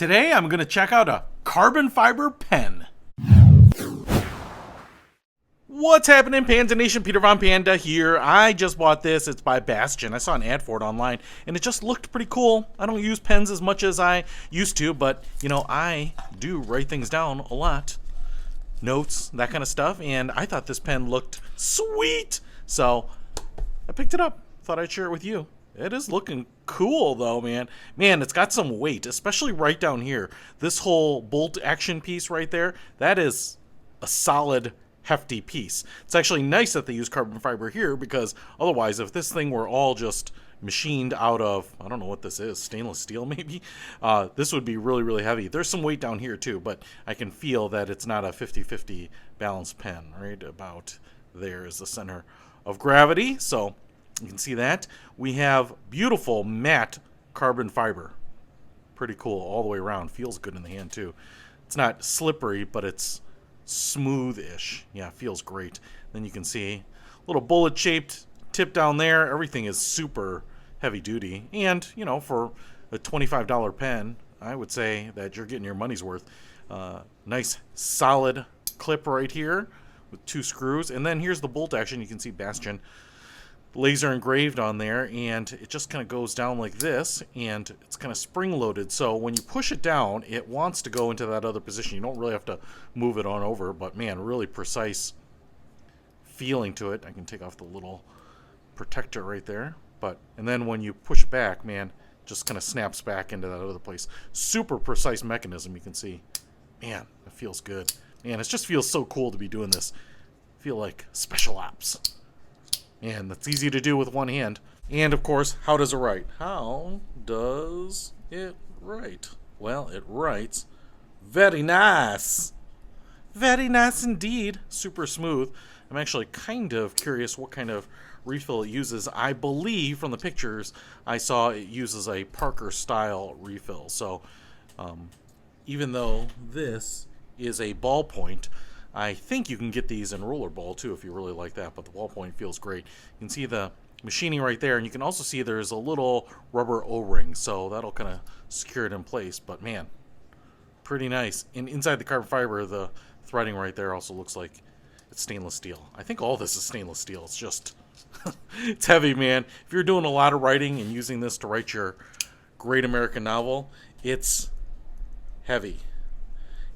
Today I'm going to check out a carbon fiber pen. What's happening, Panda Nation? Peter Von Panda here. I just bought this. It's by Bastion. I saw an ad for it online, and it just looked pretty cool. I don't use pens as much as I used to, but, you know, I do write things down a lot. Notes, that kind of stuff, and I thought this pen looked sweet. So I picked it up. Thought I'd share it with you. It is looking cool, though, man. Man, it's got some weight, especially right down here. This whole bolt action piece right there, that is a solid, hefty piece. It's actually nice that they use carbon fiber here, because otherwise, if this thing were all just machined out of, I don't know what this is, stainless steel maybe, this would be really, really heavy. There's some weight down here too, but I can feel that it's not a 50-50 balanced pen. Right about there is the center of gravity, so you can see that. We have beautiful matte carbon fiber. Pretty cool all the way around. Feels good in the hand too. It's not slippery, but it's smooth-ish. Yeah, feels great. Then you can see a little bullet-shaped tip down there. Everything is super heavy-duty. And, you know, for a $25 pen, I would say that you're getting your money's worth. Nice, solid clip right here with 2 screws. And then here's the bolt action. You can see Bastion laser engraved on there, and it just kind of goes down like this, and it's kind of spring loaded, so when you push it down it wants to go into that other position. You don't really have to move it on over, but man, really precise feeling to it. I can take off the little protector right there, and then when you push it back, man, just kind of snaps back into that other place. Super precise mechanism. You can see, man, it feels good. Man, it just feels so cool to be doing this. I feel like special ops. And that's easy to do with one hand. And of course, how does it write? How does it write? Well, it writes very nice. Very nice indeed. Super smooth. I'm actually kind of curious what kind of refill it uses. I believe from the pictures I saw it uses a Parker style refill. So even though this is a ballpoint, I think you can get these in rollerball too if you really like that, but the ballpoint feels great. You can see the machining right there, and you can also see there's a little rubber O-ring, so that'll kind of secure it in place. But man, pretty nice. And inside the carbon fiber, the threading right there also looks like it's stainless steel. I think all this is stainless steel. It's just, it's heavy, man. If you're doing a lot of writing and using this to write your great American novel, it's heavy.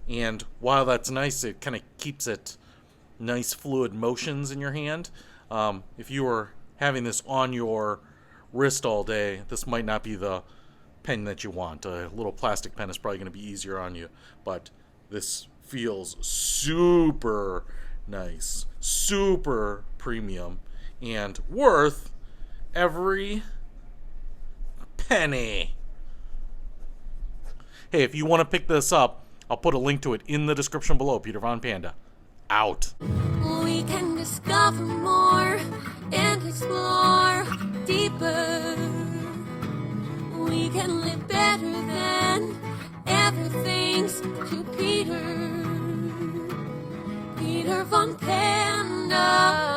And while that's nice, it kind of keeps it nice fluid motions in your hand. If you were having this on your wrist all day, this might not be the pen that you want. A little plastic pen is probably going to be easier on you, but this feels super nice, super premium, and worth every penny. Hey, if you want to pick this up, I'll put a link to it in the description below. Peter Von Panda, out. We can discover more and explore deeper. We can live better than ever thanks to Peter. Peter Von Panda.